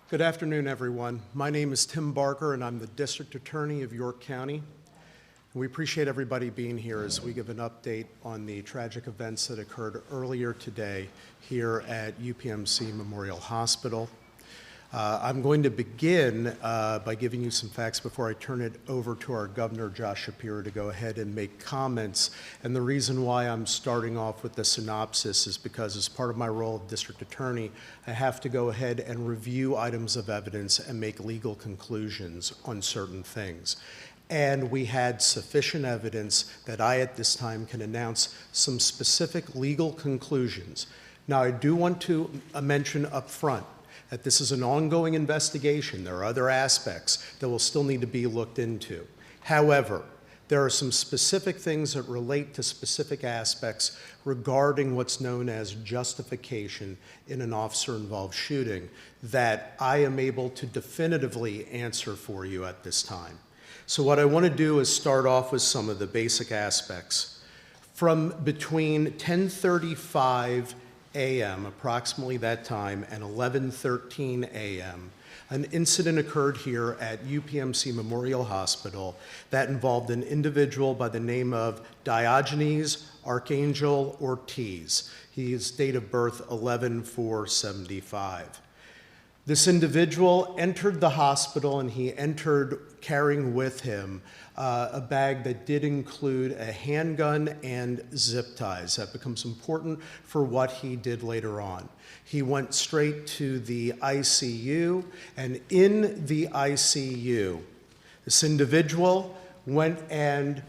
Good afternoon, everyone. My name is Tim Barker, and I'm the District Attorney of York County. We appreciate everybody being here as we give an update on the tragic events that occurred earlier today here at UPMC Memorial Hospital. I'm going to begin by giving you some facts before I turn it over to our Governor, Josh Shapiro, to go ahead and make comments. And the reason why I'm starting off with the synopsis is because as part of my role of District Attorney, I have to go ahead and review items of evidence and make legal conclusions on certain things. And we had sufficient evidence that I, at this time, can announce some specific legal conclusions. Now, I do want to mention up front that this is an ongoing investigation. There are other aspects that will still need to be looked into. However, there are some specific things that relate to specific aspects regarding what's known as justification in an officer-involved shooting that I am able to definitively answer for you at this time. So what I want to do is start off with some of the basic aspects. From between 10:35 a.m., approximately that time, and 11:13 a.m., an incident occurred here at UPMC Memorial Hospital that involved an individual by the name of Diogenes Archangel Ortiz. His date of birth 11/4/75. This individual entered the hospital, and he entered carrying with him a bag that did include a handgun and zip ties. That becomes important for what he did later on. He went straight to the ICU, and in the ICU, this individual went and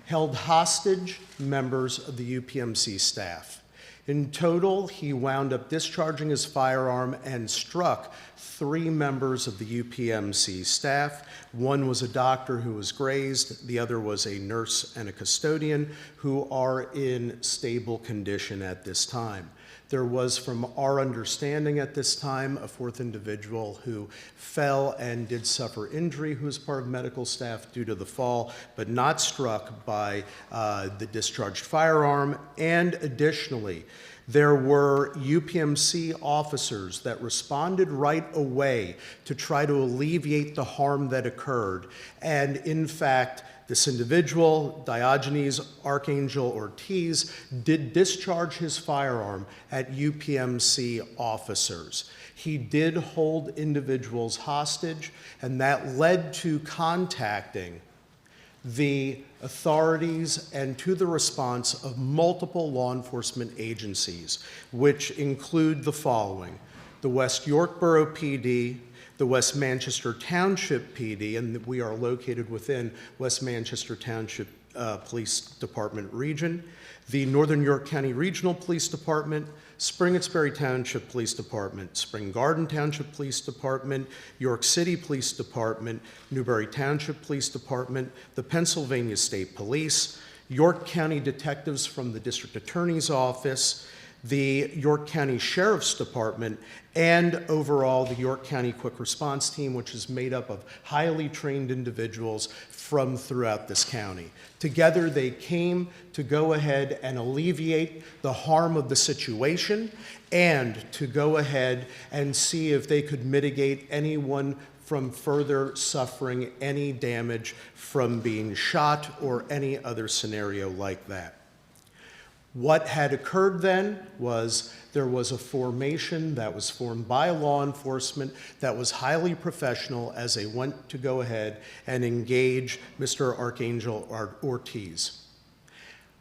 held hostage members of the UPMC staff. In total, he wound up discharging his firearm and struck 3 members of the UPMC staff. One was a doctor who was grazed, the other was a nurse and a custodian who are in stable condition at this time. There was, from our understanding at this time, a 4th individual who fell and did suffer injury, who was part of medical staff due to the fall, but not struck by the discharged firearm. And additionally, there were UPMC officers that responded right away to try to alleviate the harm that occurred. And in fact, this individual, Diogenes Archangel Ortiz, did discharge his firearm at UPMC officers. He did hold individuals hostage, and that led to contacting the authorities and to the response of multiple law enforcement agencies, which include the following: the West York Borough PD, the West Manchester Township PD, and we are located within West Manchester Township Police Department region, the Northern York County Regional Police Department, Spring-Itsbury Township Police Department, Spring Garden Township Police Department, York City Police Department, Newbury Township Police Department, the Pennsylvania State Police, York County detectives from the District Attorney's Office, the York County Sheriff's Department, and overall the York County Quick Response Team, which is made up of highly trained individuals from throughout this county. Together, they came to go ahead and alleviate the harm of the situation and to go ahead and see if they could mitigate anyone from further suffering any damage from being shot or any other scenario like that. What had occurred then was there was a formation that was formed by law enforcement that was highly professional as they went to go ahead and engage Mr. Archangel Ortiz.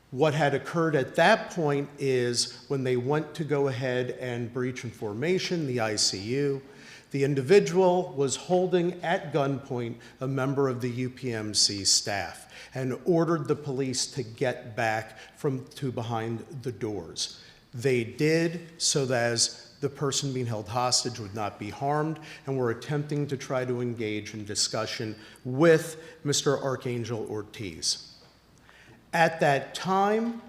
What had occurred at that point is when they went to go ahead and breach in formation, the ICU, the individual was holding at gunpoint a member of the UPMC staff and ordered the police to get back to behind the doors. They did, so that as the person being held hostage would not be harmed, and were attempting to try to engage in discussion with Mr. Archangel Ortiz. At that time,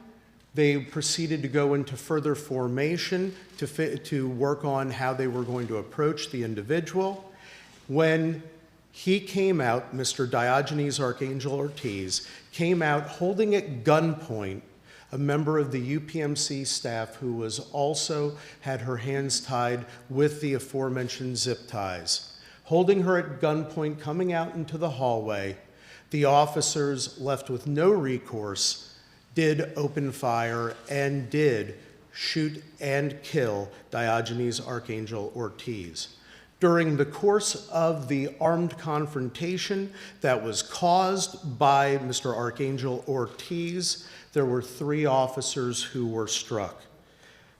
they proceeded to go into further formation to work on how they were going to approach the individual. When he came out, Mr. Diogenes Archangel Ortiz came out holding at gunpoint a member of the UPMC staff who was also had her hands tied with the aforementioned zip ties. Holding her at gunpoint, coming out into the hallway, the officers, left with no recourse, did open fire and did shoot and kill Diogenes Archangel Ortiz. During the course of the armed confrontation that was caused by Mr. Archangel Ortiz, there were 3 officers who were struck.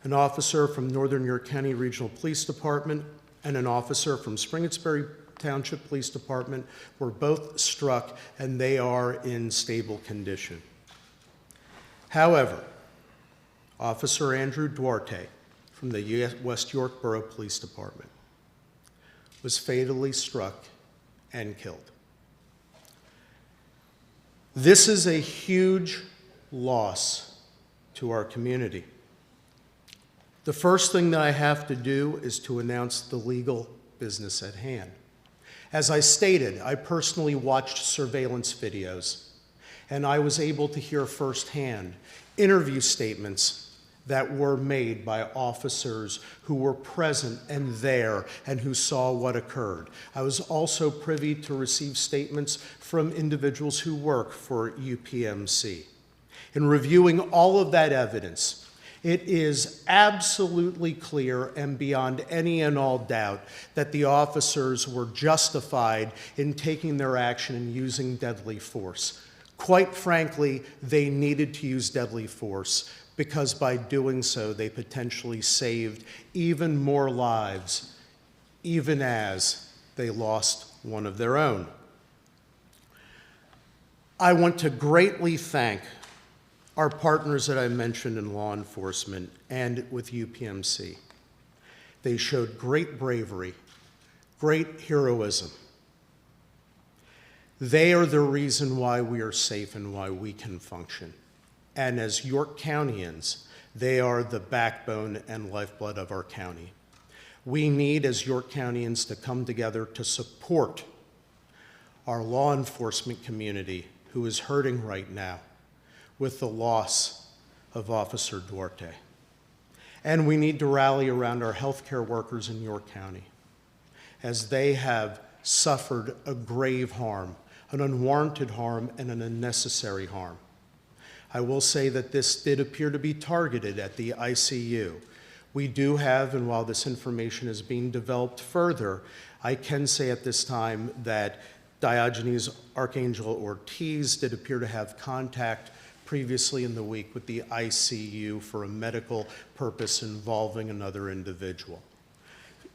An officer from Northern York County Regional Police Department and an officer from Springettsbury Township Police Department were both struck, and they are in stable condition. However, Officer Andrew Duarte from the West York Borough Police Department was fatally struck and killed. This is a huge loss to our community. The first thing that I have to do is to announce the legal business at hand. As I stated, I personally watched surveillance videos, and I was able to hear firsthand interview statements that were made by officers who were present and there and who saw what occurred. I was also privy to receive statements from individuals who work for UPMC. In reviewing all of that evidence, it is absolutely clear and beyond any and all doubt that the officers were justified in taking their action and using deadly force. Quite frankly, they needed to use deadly force because by doing so, they potentially saved even more lives, even as they lost one of their own. I want to greatly thank our partners that I mentioned in law enforcement and with UPMC. They showed great bravery, great heroism. They are the reason why we are safe and why we can function. And as York Countyans, they are the backbone and lifeblood of our county. We need, as York Countyans, to come together to support our law enforcement community who is hurting right now with the loss of Officer Duarte. And we need to rally around our healthcare workers in York County as they have suffered a grave harm, an unwarranted harm, and an unnecessary harm. I will say that this did appear to be targeted at the ICU. We do have, and while this information is being developed further, I can say at this time that Diogenes Archangel Ortiz did appear to have contact previously in the week with the ICU for a medical purpose involving another individual.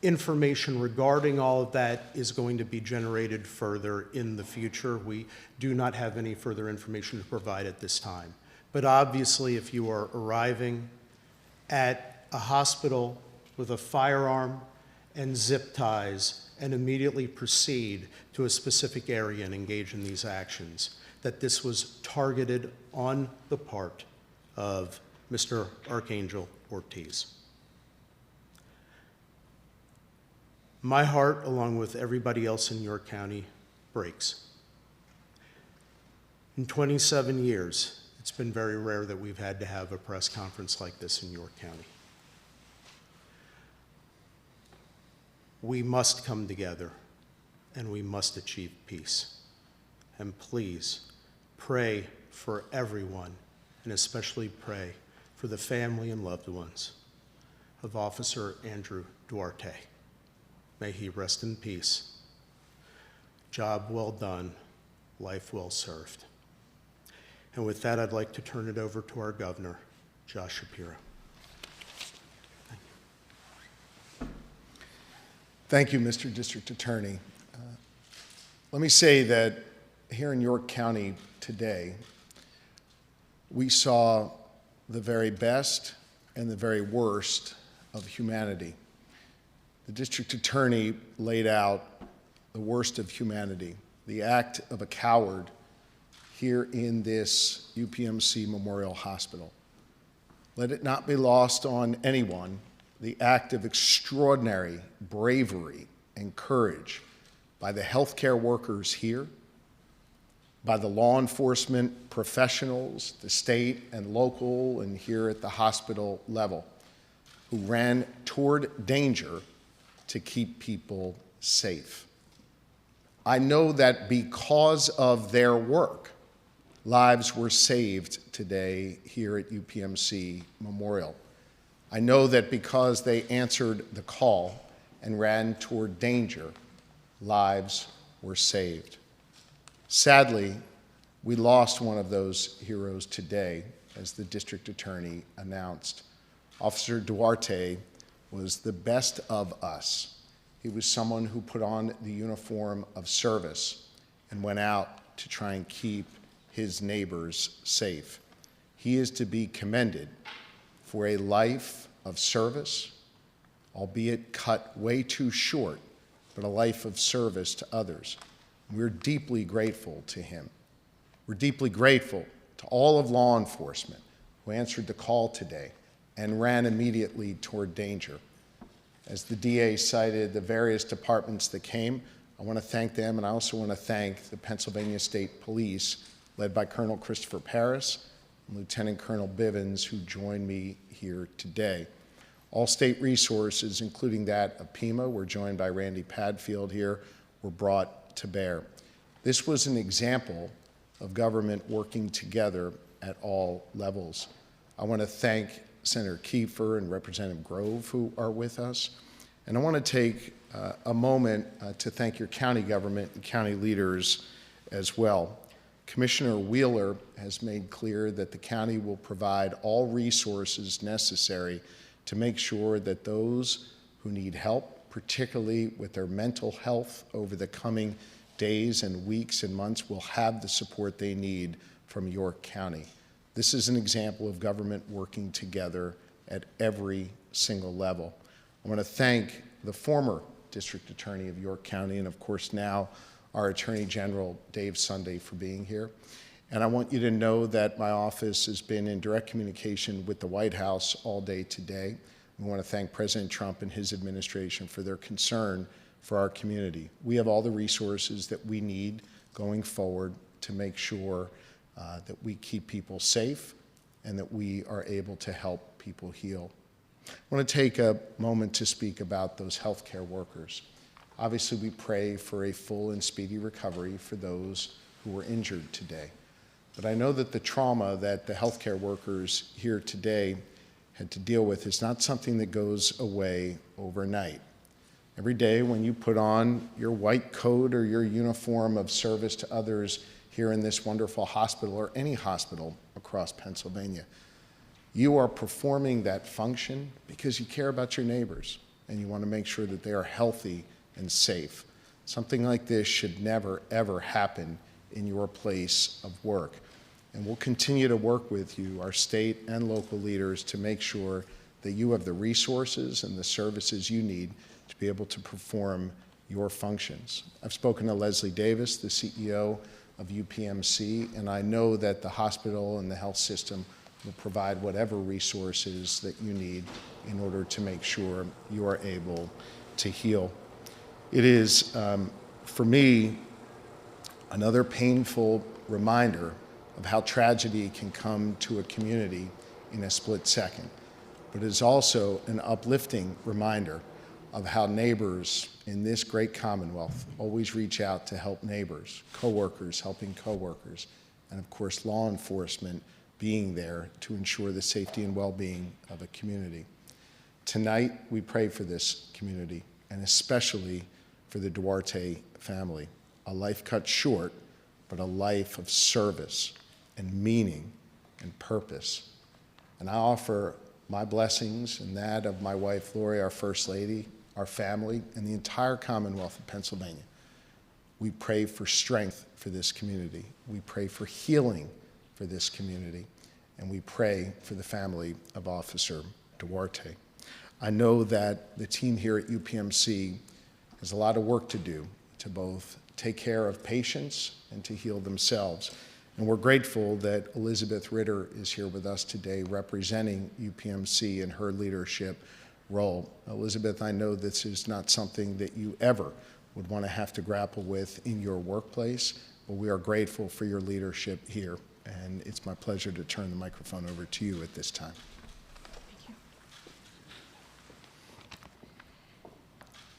Information regarding all of that is going to be generated further in the future. We do not have any further information to provide at this time. But obviously, if you are arriving at a hospital with a firearm and zip ties and immediately proceed to a specific area and engage in these actions, that this was targeted on the part of Mr. Archangel Ortiz. My heart, along with everybody else in York County, breaks. In 27 years, it's been very rare that we've had to have a press conference like this in York County. We must come together and we must achieve peace. And please pray for everyone, and especially pray for the family and loved ones of Officer Andrew Duarte. May he rest in peace. Job well done, life well served. And with that, I'd like to turn it over to our governor, Josh Shapiro. Thank you, Mr. District Attorney. Let me say that here in York County today, we saw the very best and the very worst of humanity. The District Attorney laid out the worst of humanity, the act of a coward here in this UPMC Memorial Hospital. Let it not be lost on anyone the act of extraordinary bravery and courage by the healthcare workers here, by the law enforcement professionals, the state and local and here at the hospital level, who ran toward danger to keep people safe. I know that because of their work, lives were saved today here at UPMC Memorial. I know that because they answered the call and ran toward danger, lives were saved. Sadly, we lost one of those heroes today, as the district attorney announced. Officer Duarte was the best of us. He was someone who put on the uniform of service and went out to try and keep his neighbors safe. He is to be commended for a life of service, albeit cut way too short, but a life of service to others. We're deeply grateful to him. We're deeply grateful to all of law enforcement who answered the call today and ran immediately toward danger. As the DA cited the various departments that came, I want to thank them, and I also want to thank the Pennsylvania State Police, led by Colonel Christopher Paris and Lieutenant Colonel Bivens, who joined me here today. All state resources, including that of PEMA, we're joined by Randy Padfield here, were brought to bear. This was an example of government working together at all levels. I want to thank Senator Kiefer and Representative Grove, who are with us. And I want to take a moment to thank your county government and county leaders as well. Commissioner Wheeler has made clear that the county will provide all resources necessary to make sure that those who need help, particularly with their mental health over the coming days and weeks and months, will have the support they need from York County. This is an example of government working together at every single level. I want to thank the former District Attorney of York County and, of course, now our Attorney General, Dave Sunday, for being here. And I want you to know that my office has been in direct communication with the White House all day today. We want to thank President Trump and his administration for their concern for our community. We have all the resources that we need going forward to make sure that we keep people safe and that we are able to help people heal. I want to take a moment to speak about those healthcare workers. Obviously, we pray for a full and speedy recovery for those who were injured today. But I know that the trauma that the healthcare workers here today had to deal with is not something that goes away overnight. Every day when you put on your white coat or your uniform of service to others here in this wonderful hospital or any hospital across Pennsylvania, you are performing that function because you care about your neighbors and you want to make sure that they are healthy and safe. Something like this should never, ever happen in your place of work. And we'll continue to work with you, our state and local leaders, to make sure that you have the resources and the services you need to be able to perform your functions. I've spoken to Leslie Davis, the CEO of UPMC, and I know that the hospital and the health system will provide whatever resources that you need in order to make sure you are able to heal. It is, for me, another painful reminder of how tragedy can come to a community in a split second. But it is also an uplifting reminder of how neighbors in this great Commonwealth always reach out to help neighbors, coworkers helping coworkers, and of course law enforcement being there to ensure the safety and well-being of a community. Tonight, we pray for this community, and especially for the Duarte family. A life cut short, but a life of service and meaning and purpose. And I offer my blessings and that of my wife, Lori, our First Lady, our family, and the entire Commonwealth of Pennsylvania. We pray for strength for this community. We pray for healing for this community. And we pray for the family of Officer Duarte. I know that the team here at UPMC has a lot of work to do to both take care of patients and to heal themselves. And we're grateful that Elizabeth Ritter is here with us today representing UPMC in her leadership role. Elizabeth, I know this is not something that you ever would want to have to grapple with in your workplace, Well, we are grateful for your leadership here, and it's my pleasure to turn the microphone over to you at this time. Thank you.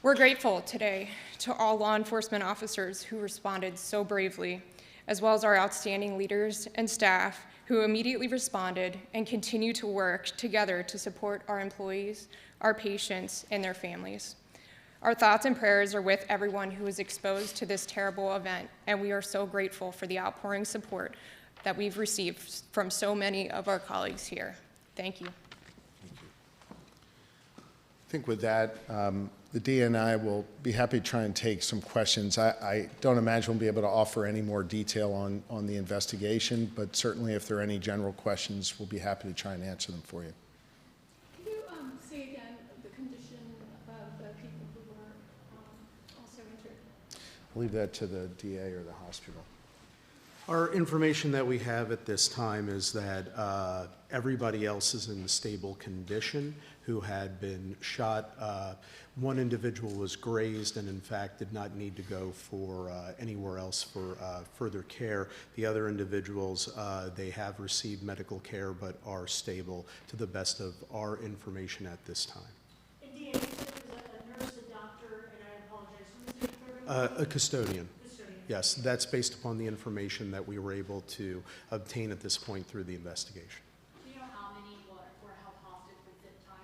We're grateful today to all law enforcement officers who responded so bravely, as well as our outstanding leaders and staff who immediately responded and continue to work together to support our employees, our patients, and their families. Our thoughts and prayers are with everyone who was exposed to this terrible event, and we are so grateful for the outpouring support that we've received from so many of our colleagues here. Thank you. I think with that, the DA and I will be happy to try and take some questions. I don't imagine we'll be able to offer any more detail on the investigation, but certainly if there are any general questions, we'll be happy to try and answer them for you. Can you say again the condition of the people who were also injured? I'll leave that to the DA or the hospital. Our information that we have at this time is that everybody else is in stable condition who had been shot. One individual was grazed and in fact did not need to go for anywhere else for further care. The other individuals, they have received medical care but are stable to the best of our information at this time. And DA, you said there was a nurse, a doctor, and I apologize, who was the third one? A custodian. Custodian. Yes, that's based upon the information that we were able to obtain at this point through the investigation. Do you know how many were held hostage with zip ties?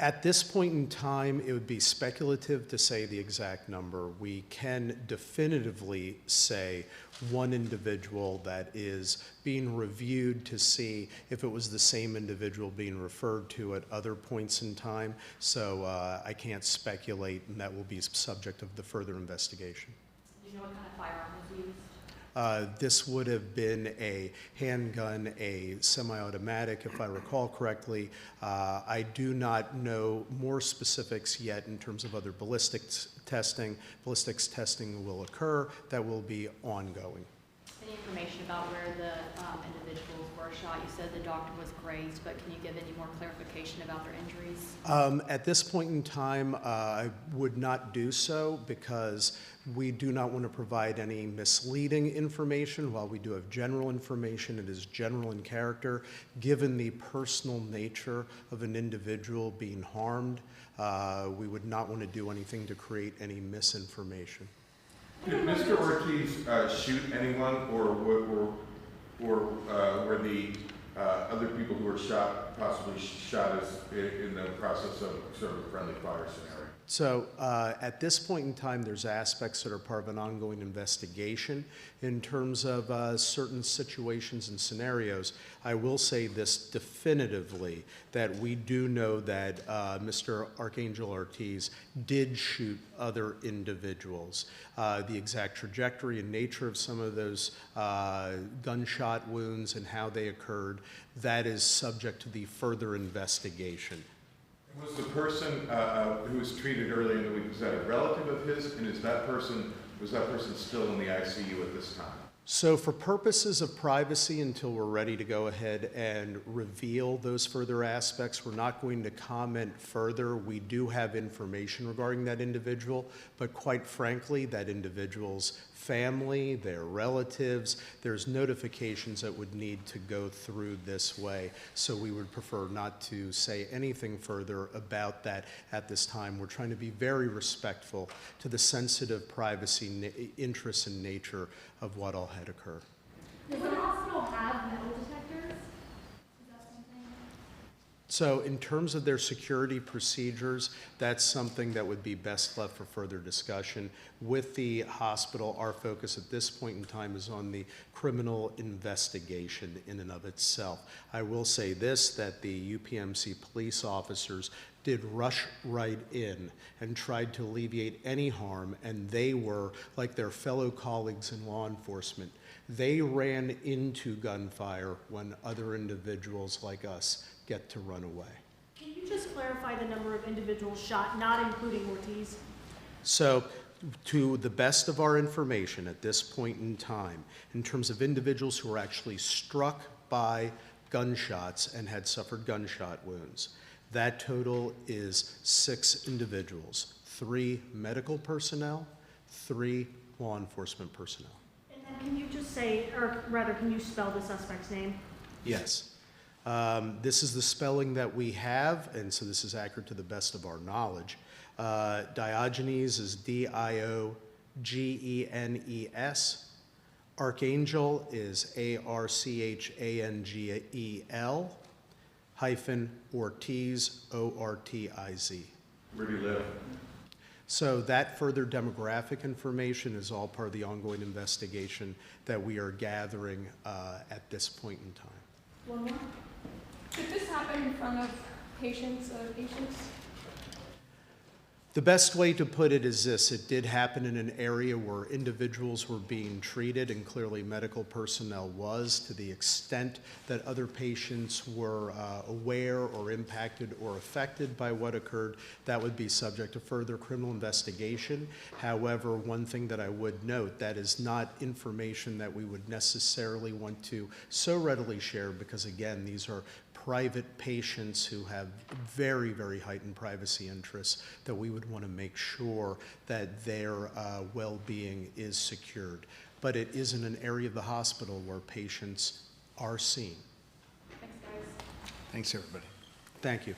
At this point in time, it would be speculative to say the exact number. We can definitively say one individual that is being reviewed to see if it was the same individual being referred to at other points in time. So I can't speculate, and that will be subject of the further investigation. Do you know what kind of firearm was used? This would have been a handgun, a semi-automatic, if I recall correctly. I do not know more specifics yet in terms of other ballistics testing. Ballistics testing will occur. That will be ongoing. Any information about where the individuals were shot? You said the doctor was grazed, but can you give any more clarification about their injuries? At this point in time, I would not do so because we do not want to provide any misleading information. While we do have general information, it is general in character. Given the personal nature of an individual being harmed, we would not want to do anything to create any misinformation. Did Mr. Ortiz shoot anyone, or were the other people who were shot possibly shot as in the process of sort of a friendly fire scenario? So at this point in time, there's aspects that are part of an ongoing investigation in terms of certain situations and scenarios. I will say this definitively, that we do know that Mr. Archangel Ortiz did shoot other individuals. The exact trajectory and nature of some of those gunshot wounds and how they occurred, that is subject to the further investigation. Was the person who was treated earlier in the week, was that a relative of his, and was that person still in the ICU at this time? So for purposes of privacy, until we're ready to go ahead and reveal those further aspects, we're not going to comment further. We do have information regarding that individual, but quite frankly, that individual's family, their relatives, there's notifications that would need to go through this way. So we would prefer not to say anything further about that at this time. We're trying to be very respectful to the sensitive privacy interests and nature of what all had occurred. Does the hospital have metal detectors? Is that something? So in terms of their security procedures, that's something that would be best left for further discussion. With the hospital, our focus at this point in time is on the criminal investigation in and of itself. I will say this, that the UPMC police officers did rush right in and tried to alleviate any harm, and they were, like their fellow colleagues in law enforcement, they ran into gunfire when other individuals like us get to run away. Can you just clarify the number of individuals shot, not including Ortiz? So, to the best of our information at this point in time, in terms of individuals who were actually struck by gunshots and had suffered gunshot wounds, that total is 6 individuals, 3 medical personnel, 3 law enforcement personnel. And then can you just say, or rather, can you spell the suspect's name? Yes. This is the spelling that we have, and so this is accurate to the best of our knowledge. Diogenes is Diogenes. Archangel is Archangel, hyphen Ortiz, Ortiz. Where do you live? So that further demographic information is all part of the ongoing investigation that we are gathering at this point in time. One more? Did this happen in front of patients? The best way to put it is this: it did happen in an area where individuals were being treated, and clearly medical personnel was, to the extent that other patients were aware or impacted or affected by what occurred. That would be subject to further criminal investigation. However, one thing that I would note, that is not information that we would necessarily want to so readily share, because again, these are private patients who have very, very heightened privacy interests that we would want to make sure that their well-being is secured. But it is in an area of the hospital where patients are seen. Thanks, guys. Thanks, everybody. Thank you.